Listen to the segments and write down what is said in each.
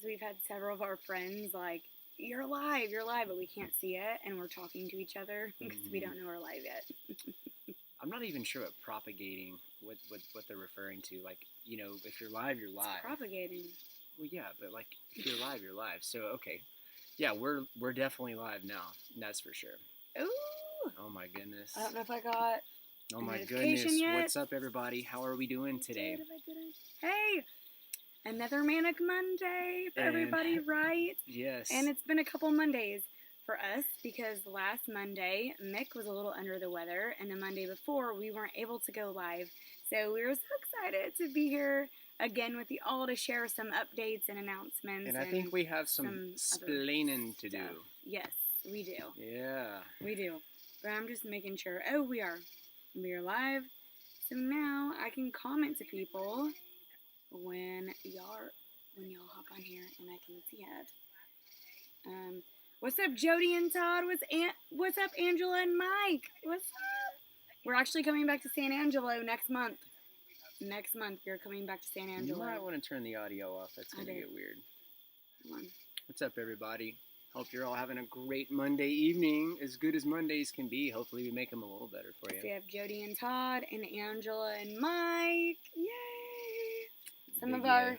we've had several of our friends like, you're live, but we can't see it, and we're talking to each other because we don't know we're live yet. I'm not even sure what propagating, what they're referring to. Like, if you're live, you're live. It's propagating. Well, yeah, but like, if you're live, you're live. So, okay. Yeah, we're definitely live now. That's for sure. Ooh. Oh, my goodness. I don't know if I got Oh, a my notification goodness. yet. What's up, everybody? How are we doing today? Hey! Another Manic Monday for everybody, right? Yes. And it's been a couple Mondays for us because last Monday, Mick was a little under the weather, and the Monday before, we weren't able to go live. So we were so excited to be here again with you all to share some updates and announcements. And I think we have some splaining to do. Yes, we do. Yeah. We do. But I'm just making sure. Oh, we are. We are live. So now I can comment to people when y'all hop on here and I can see it. What's up, Jody and Todd? What's up, Angela and Mike? What's up? We're actually coming back to San Angelo next month. Next month, we're coming back to San Angelo. You might want to turn the audio off. That's going to get weird. Come on. What's up, everybody? Hope you're all having a great Monday evening. As good as Mondays can be. Hopefully we make them a little better for you. So we have Jody and Todd and Angela and Mike. Yay! Some of our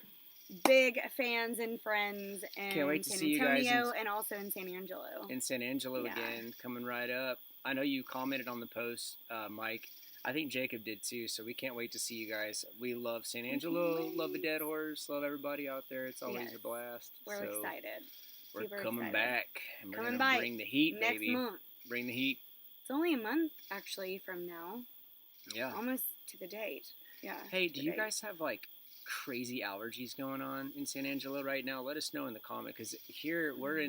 big fans and friends in Can't wait to San see you Antonio guys and also in San Angelo. In San Angelo again, coming right up. I know you commented on the post, Mike. I think Jacob did too, so we can't wait to see you guys. We love San Angelo, love the Dead Horse, love everybody out there. It's always a blast. We're excited. We're Super coming excited. back, and we're Coming going to bring the heat, next baby. month. Bring the heat. It's only a month, actually, from now. Yeah. Almost to the date. Yeah. Hey, do you guys have, like, crazy allergies going on in San Angelo right now? Let us know in the comment, because here, we're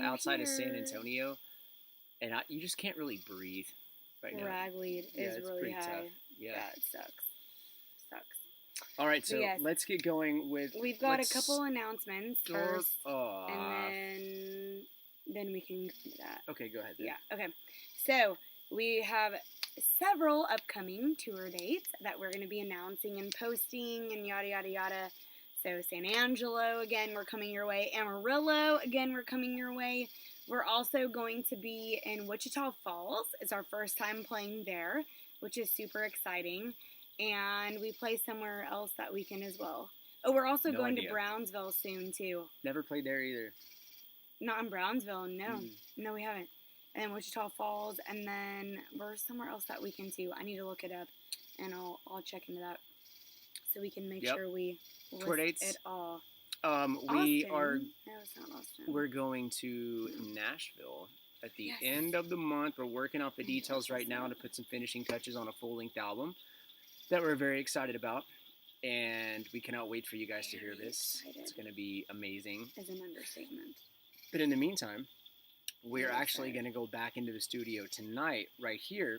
outside of San Antonio, and you just can't really breathe right now. Ragweed is really high. Tough. Yeah, it sucks. All right, so let's get going with... We've got a couple announcements first, and then we can do that. Okay, go ahead then. Yeah, okay. So, we have several upcoming tour dates that we're going to be announcing and posting and yada, yada, yada. So, San Angelo, again, we're coming your way. Amarillo, again, we're coming your way. We're also going to be in Wichita Falls. It's our first time playing there, which is super exciting. And we play somewhere else that weekend as well. Oh, we're also going to Brownsville soon, too. Never played there either. Not in Brownsville, no. No, we haven't. And then Wichita Falls, and then we're somewhere else that weekend, too. I need to look it up, and I'll check into that. So we can make sure we list it all. We are... No, it's not Austin. We're going to Nashville at the end of the month. We're working out the details right now to put some finishing touches on a full-length album that we're very excited about, and we cannot wait for you guys to hear this. It's going to be amazing. Is an understatement. But in the meantime, we're actually going to go back into the studio tonight, right here,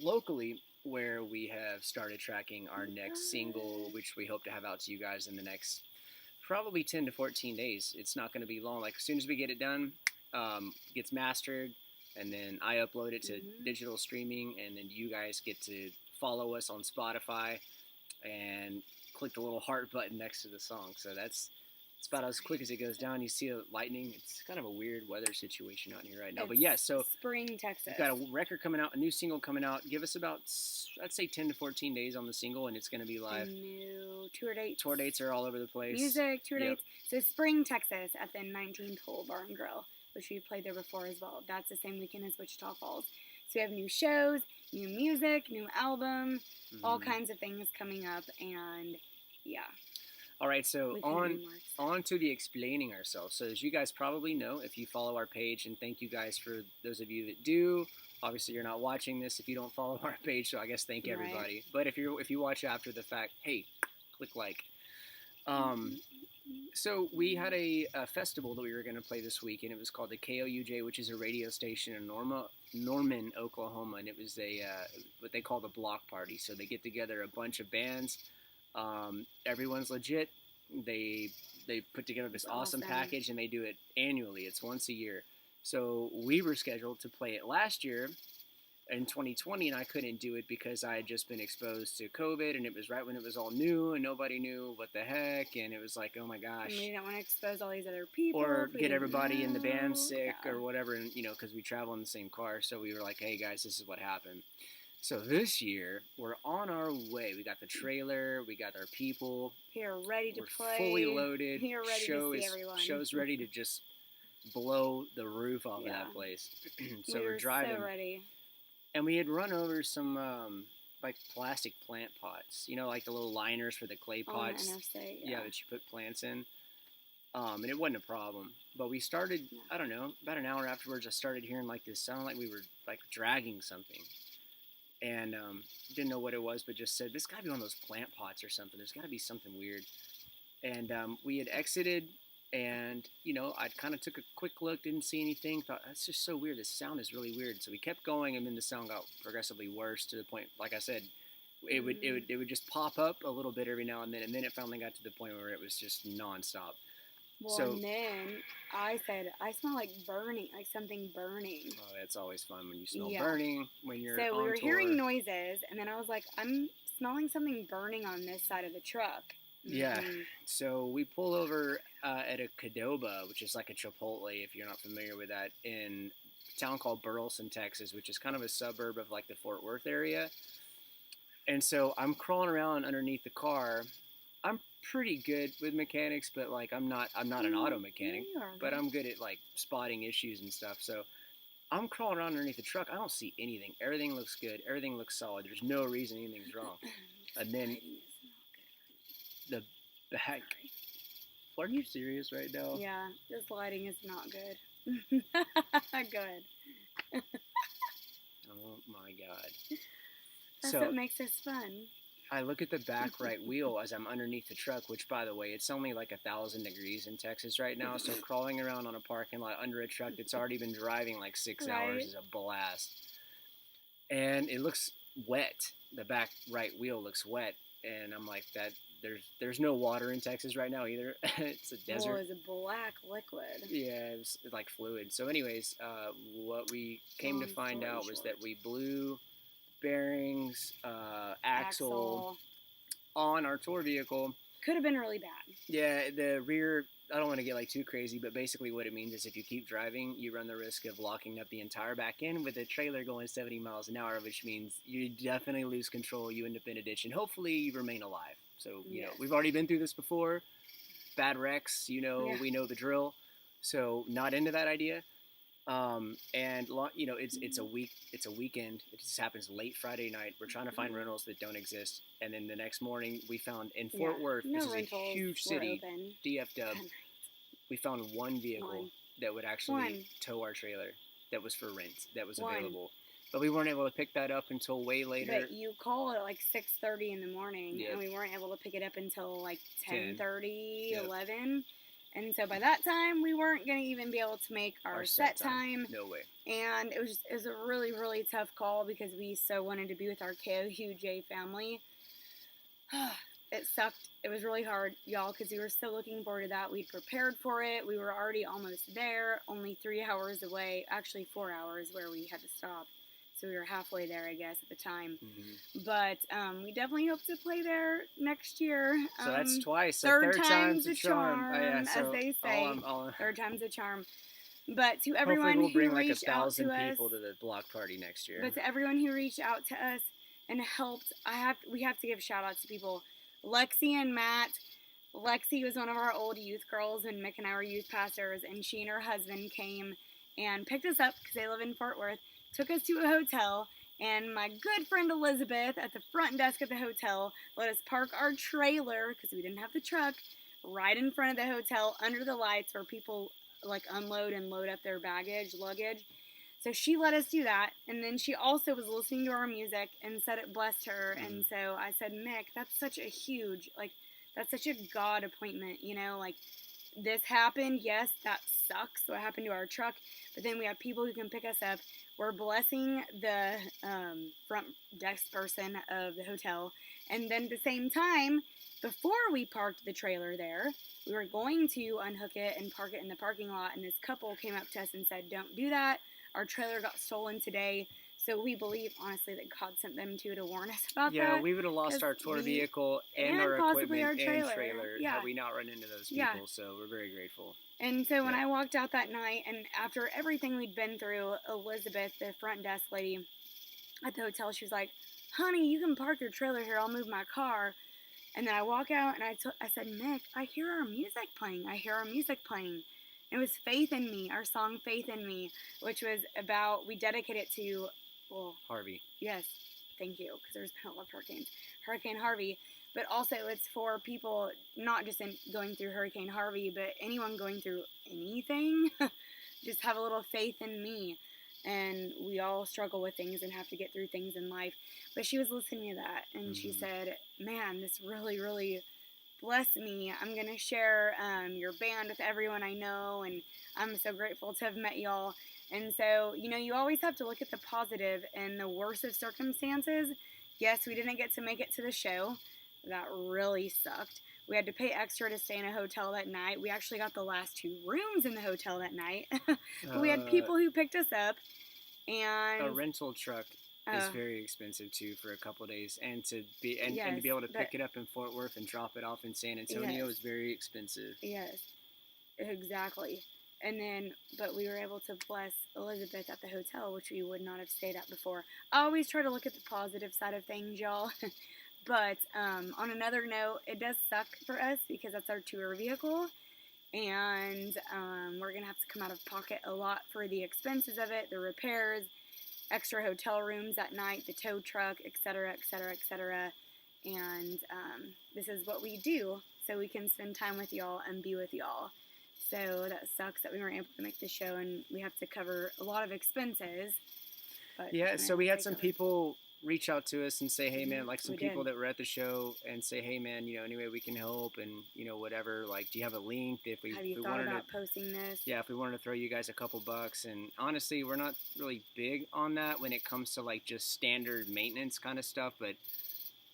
locally, where we have started tracking our next single, which we hope to have out to you guys in the next probably 10 to 14 days. It's not going to be long. Like, as soon as we get it done, gets mastered, and then I upload it to digital streaming, and then you guys get to follow us on Spotify and click the little heart button next to the song. So that's about as quick as it goes down. You see the lightning. It's kind of a weird weather situation out here right now. But yeah, so spring Texas. We've got a record coming out, a new single coming out. Give us about, I'd say, 10 to 14 days on the single, and it's going to be live. New tour dates. Tour dates are all over the place. Music, tour dates. So spring Texas at the 19th Hole Bar and Grill, which we played there before as well. That's the same weekend as Wichita Falls. So we have new shows, new music, new album, all kinds of things coming up, and yeah. All right, so on to the explaining ourselves. So as you guys probably know, if you follow our page, and thank you guys for those of you that do. Obviously, you're not watching this if you don't follow our page, so I guess thank everybody. But if you watch after the fact, hey, click like. So we had a festival that we were going to play this week, and it was called the KOUJ, which is a radio station in Norman, Oklahoma, and it was what they call the block party. So they get together a bunch of bands. Everyone's legit. They put together this awesome package, and they do it annually. It's once a year. So we were scheduled to play it last year, in 2020, and I couldn't do it because I had just been exposed to COVID, and it was right when it was all new, and nobody knew what the heck, and it was like, oh my gosh. And we didn't want to expose all these other people. Or if we get didn't everybody in the band know. sick Yeah. or whatever, and because we travel in the same car, so we were like, hey guys, this is what happened. So this year, we're on our way. We got the trailer, we got our people. Here, ready to We're play. fully loaded. Here, ready to see everyone. Show's ready to just blow the roof off of Yeah. that place. So we we're were driving, so ready. and we had run over some like plastic plant pots, like the little liners for the clay On pots. the interstate, Yeah, that you put plants in. And it wasn't a problem. But we started, I don't know, about an hour afterwards, I started hearing like this sound like we were like dragging something. And didn't know what it was, but just said, this got to be one of those plant pots or something. There's got to be something weird. And we had exited, and, I kind of took a quick look, didn't see anything, thought, that's just so weird. This sound is really weird. So we kept going, and then the sound got progressively worse to the point, like I said, it would just pop up a little bit every now and then it finally got to the point where it was just nonstop. Well, So- and then I said, I smell like burning, like something burning. Oh, that's always fun when you smell Yeah. burning, when you're So we on were tour. hearing noises, and then I was like, I'm smelling something burning on this side of the truck. Yeah. Mhm. So we pull over at a Qdoba, which is like a Chipotle, if you're not familiar with that, in a town called Burleson, Texas, which is kind of a suburb of like the Fort Worth area. And so I'm crawling around underneath the car. I'm pretty good with mechanics, but like I'm not an auto mechanic, You are but good. I'm good at like spotting issues and stuff. So I'm crawling around underneath the truck. I don't see anything. Everything looks good. Everything looks solid. There's no reason anything's wrong. And then the back. Are you serious right now? Yeah, this lighting is not good. Good. Oh my god. That's So what makes this fun. I look at the back right wheel as I'm underneath the truck, which, by the way, it's only like 1,000 degrees in Texas right now. So crawling around on a parking lot under a truck that's already been driving like 6 hours Right. is a blast. And it looks wet. The back right wheel looks wet, and I'm like, that. There's no water in Texas right now either. It's a desert. Well, it's a black liquid. Yeah, it's like fluid. So, anyways, what we came to Long find story out was short. that we blew bearings, axle on our tour vehicle. Could have been really bad. Yeah, the rear, I don't want to get like too crazy, but basically what it means is if you keep driving, you run the risk of locking up the entire back end with a trailer going 70 miles an hour, which means you definitely lose control, you end up in a ditch, and hopefully you remain alive. So, Yes. we've already been through this before. Bad wrecks, Yeah. we know the drill. So, not into that idea. It's a weekend. It just happens late Friday night. We're trying to find rentals that don't exist, and then the next morning we found in Fort Worth, no which is a rentals huge were city, open. DF Dub. That night. We found one vehicle One. that would actually One. tow our trailer. That was for rent. That was One. available, but we weren't able to pick that up until way later. But you called at like 6:30 in the morning, Yep. and we weren't able to pick it up until like 10. 10:30, Yep. 11. And so by that time, we weren't going to even be able to make our set time. No way. And it was a really, really tough call because we so wanted to be with our KOUJ family. It sucked. It was really hard, y'all, because we were so looking forward to that. We'd prepared for it. We were already almost there, only 3 hours away. Actually, 4 hours where we had to stop. So we were halfway there, I guess, at the time. Mm-hmm. But we definitely hope to play there next year. So that's twice. So third third time's time's a charm, as they say. Third time's a charm. But to everyone hopefully we'll bring who like reached out 1,000 to us, people to the block party next year. but to everyone who reached out to us and helped, we have to give shout outs to people. Lexi and Matt. Lexi was one of our old youth girls when Mick and I were youth pastors, and she and her husband came and picked us up because they live in Fort Worth, took us to a hotel, and my good friend Elizabeth at the front desk at the hotel let us park our trailer, because we didn't have the truck, right in front of the hotel under the lights where people like unload and load up their luggage. So she let us do that, and then she also was listening to our music and said it blessed her. And so I said, Mick, that's such a God appointment, like this happened. Yes, that sucks. What happened to our truck? But then we have people who can pick us up. We're blessing the front desk person of the hotel. And then at the same time, before we parked the trailer there, we were going to unhook it and park it in the parking lot. And this couple came up to us and said, don't do that. Our trailer got stolen today. So we believe, honestly, that God sent them to warn us about Yeah, that. we would have lost 'Cause our tour we- vehicle and and our possibly equipment our and trailer. trailer Yeah. had we not run into those Yeah. people. So we're very grateful. And so when Yeah. I walked out that night, and after everything we'd been through, Elizabeth, the front desk lady at the hotel, she was like, "Honey, you can park your trailer here. I'll move my car." And then I walk out and I said, "Mick, I hear our music playing. I hear our music playing." And it was Faith in Me, our song Faith in Me, which was about, we dedicate it to, well, Harvey. yes, thank you, because there's been a lot of hurricanes. Hurricane Harvey. But also it's for people not just going through Hurricane Harvey, but anyone going through anything. Just have a little faith in me. And we all struggle with things and have to get through things in life. But she was listening to that, and she said, "Man, this really, really blessed me. I'm going to share your band with everyone I know, and I'm so grateful to have met y'all." And so, you always have to look at the positive in the worst of circumstances. Yes, we didn't get to make it to the show. That really sucked. We had to pay extra to stay in a hotel that night. We actually got the last 2 rooms in the hotel that night. But we had people who picked us up. And a rental truck is very expensive too for a couple of days, and to be able to pick it up in Fort Worth and drop it off in San Antonio is very expensive. Yes, exactly. And then, but we were able to bless Elizabeth at the hotel, which we would not have stayed at before. I always try to look at the positive side of things, y'all. But on another note, it does suck for us because that's our tour vehicle, and we're going to have to come out of pocket a lot for the expenses of it, the repairs, extra hotel rooms at night, the tow truck, etc., etc., etc. And this is what we do so we can spend time with y'all and be with y'all. So that sucks that we weren't able to make the show, and we have to cover a lot of expenses. But yeah, so we had some people reach out to us and say, "Hey man," like some people that were at the show, and say, "Hey man, any way we can help, and whatever, like, do you have a link if have you thought about posting this?" Yeah, if we wanted to throw you guys a couple bucks. And honestly, we're not really big on that when it comes to like just standard maintenance kind of stuff, but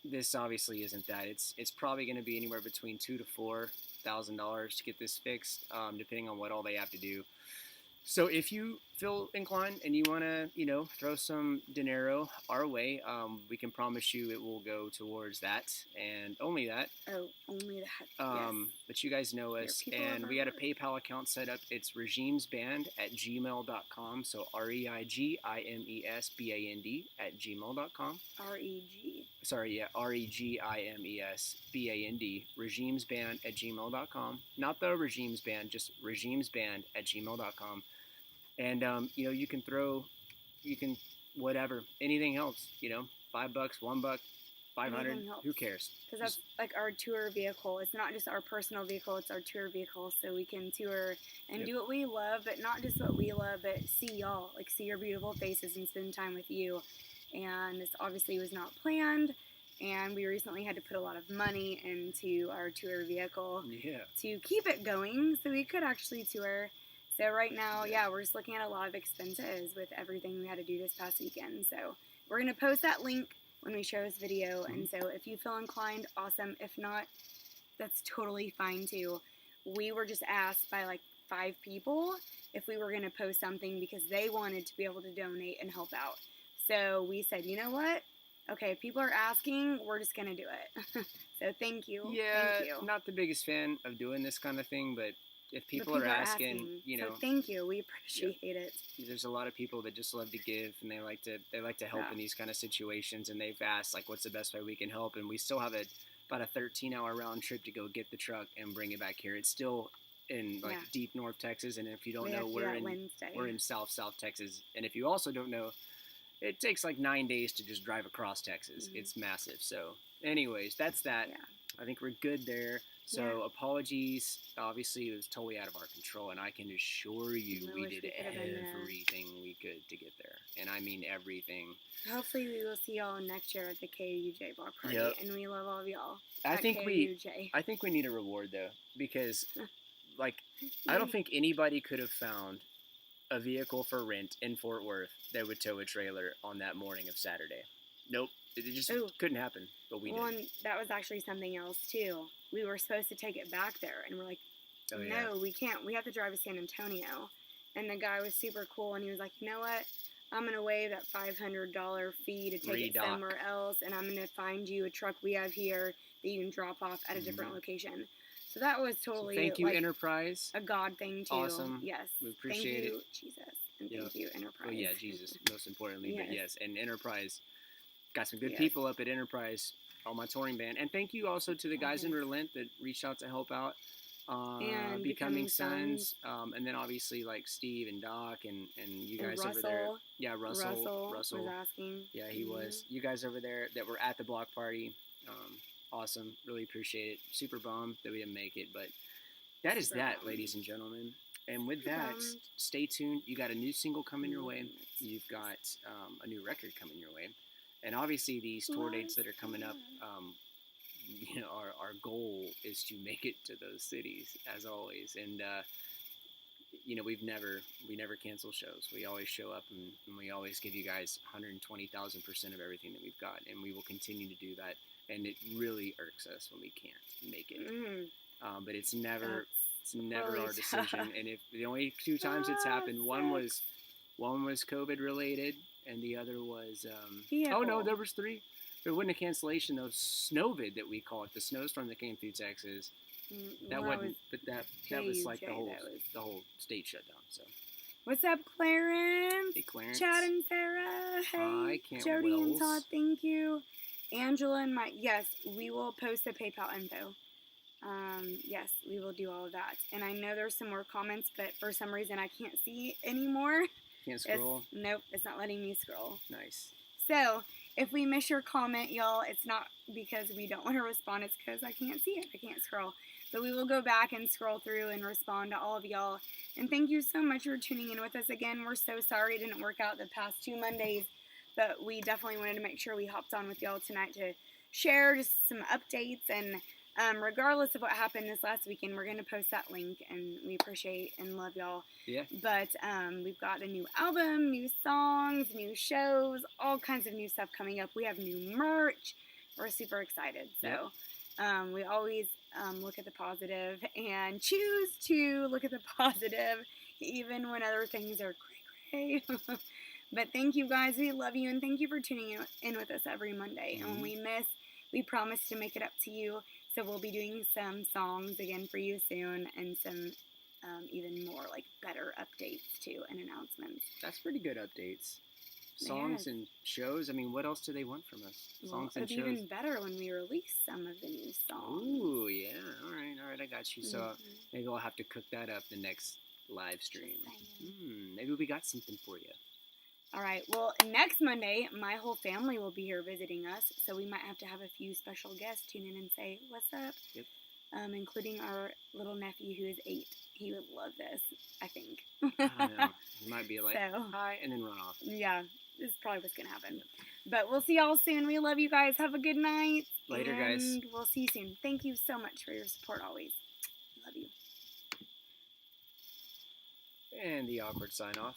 this obviously isn't that. It's probably going to be anywhere between $2,000 to $4,000 to get this fixed, depending on what all they have to do. So if you feel inclined and you want to, throw some dinero our way, we can promise you it will go towards that, and only that. Oh, only that. Yes. But you guys know us, and we got a PayPal account set up. It's regimes.band@gmail.com. So REGIMESBAND@gmail.com. REG. Sorry, yeah, REGIMESBAND. Regimes.band@gmail.com. Not the Regimes Band, just regimes.band@gmail.com. And you can whatever, anything helps. $5, $1, 500. Who cares? Because that's like our tour vehicle. It's not just our personal vehicle; it's our tour vehicle, so we can tour and do what we love, but not just what we love, but see y'all, like see your beautiful faces and spend time with you. And this obviously was not planned, and we recently had to put a lot of money into our tour vehicle to keep it going, so we could actually tour. So right now, we're just looking at a lot of expenses with everything we had to do this past weekend. So we're going to post that link when we share this video. And so if you feel inclined, awesome. If not, that's totally fine too. We were just asked by like 5 people if we were going to post something because they wanted to be able to donate and help out. So we said, you know what? Okay, if people are asking, we're just going to do it. So thank you. Yeah, thank you. Not the biggest fan of doing this kind of thing, but if people are asking, so thank you. We appreciate it. There's a lot of people that just love to give, and they like to help in these kind of situations, and they've asked like, what's the best way we can help? And we still have about a 13-hour round trip to go get the truck and bring it back here. It's still in deep North Texas, and if you don't know, we're in South Texas, and if you also don't know, it takes like 9 days to just drive across Texas. It's massive. So anyways, that's that. I think we're good there. So apologies. Obviously, it was totally out of our control, and I can assure you we did everything we could to get there. And I mean everything. Hopefully, we will see y'all next year at the KUJ bar party, and we love all of y'all. I think we need a reward though, because I don't think anybody could have found a vehicle for rent in Fort Worth that would tow a trailer on that morning of Saturday. Nope. It just couldn't happen, but we did. And that was actually something else, too. We were supposed to take it back there, and we're like, no, we can't. We have to drive to San Antonio. And the guy was super cool, and he was like, you know what? I'm gonna waive that $500 fee to take it Redock. somewhere else, and I'm gonna find you a truck we have here that you can drop off at a different location. So that was totally Thank you, like Enterprise. a God thing too. Awesome. Yes. We appreciate thank you, it. Jesus, and Yep. thank you, Enterprise. Well, yeah, Jesus, most importantly, but Yes. yes, and Enterprise got some good Yes. people up at Enterprise on my touring band, and thank you also to the guys in Yes. Relent that reached out to help out. And Becoming Becoming Sons, and then obviously like Steve and Doc and you And guys over there. Russell. Yeah, Russell. was asking. Yeah, he was. You guys over there that were at the block party, awesome. Really appreciate it. Super bummed that we didn't make it, but that is Super that, bummed. ladies and gentlemen. And with Super that, bummed. stay tuned. You got a new single coming your way. Yes. You've got a new record coming your way, and obviously these tour dates that are coming up. You know, our goal is to make it to those cities as always, and you know we never cancel shows. We always show up, and we always give you guys 120,000% of everything that we've got, and we will continue to do that. And it really irks us when we can't make it, but it's never really our decision. tough. And if the only two times it's happened, one was COVID related, and the other was oh no, there was three. There wasn't a cancellation though. Snowvid that we call it, the snowstorm that came through Texas. That wasn't, but that was like the whole state shutdown. So. What's up, Clarence? Hey, Clarence. Chad and Sarah. Hey, Hi, Kent Jody and Wells. Todd. Thank you. Angela and Mike. Yes, we will post the PayPal info. Yes, we will do all of that. And I know there's some more comments, but for some reason I can't see anymore. Can't scroll? Nope, it's not letting me scroll. Nice. So, if we miss your comment, y'all, it's not because we don't want to respond. It's because I can't see it. I can't scroll. But we will go back and scroll through and respond to all of y'all. And thank you so much for tuning in with us again. We're so sorry it didn't work out the past 2 Mondays. But we definitely wanted to make sure we hopped on with y'all tonight to share just some updates. And regardless of what happened this last weekend, we're going to post that link. And we appreciate and love y'all. Yeah. But we've got a new album, new songs, new shows, all kinds of new stuff coming up. We have new merch. We're super excited. So we always look at the positive and choose to look at the positive even when other things are cray cray. But thank you guys. We love you, and thank you for tuning in with us every Monday. And when we miss, we promise to make it up to you. So we'll be doing some songs again for you soon, and some even more like better updates too and announcements. That's pretty good updates. Songs and shows. I mean, what else do they want from us? Songs and shows. It'll be even better when we release some of the new songs. Ooh, yeah. All right, I got you. So maybe we'll have to cook that up the next live stream. Maybe we got something for you. All right. Well, next Monday, my whole family will be here visiting us, so we might have to have a few special guests tune in and say, "What's up?" Yep. Including our little nephew who is 8. He would love this, I think. I know. He might be like, hi, and then run off. Yeah, this is probably what's going to happen. But we'll see y'all soon. We love you guys. Have a good night. Later, guys. And we'll see you soon. Thank you so much for your support always. Love you. And the awkward sign off.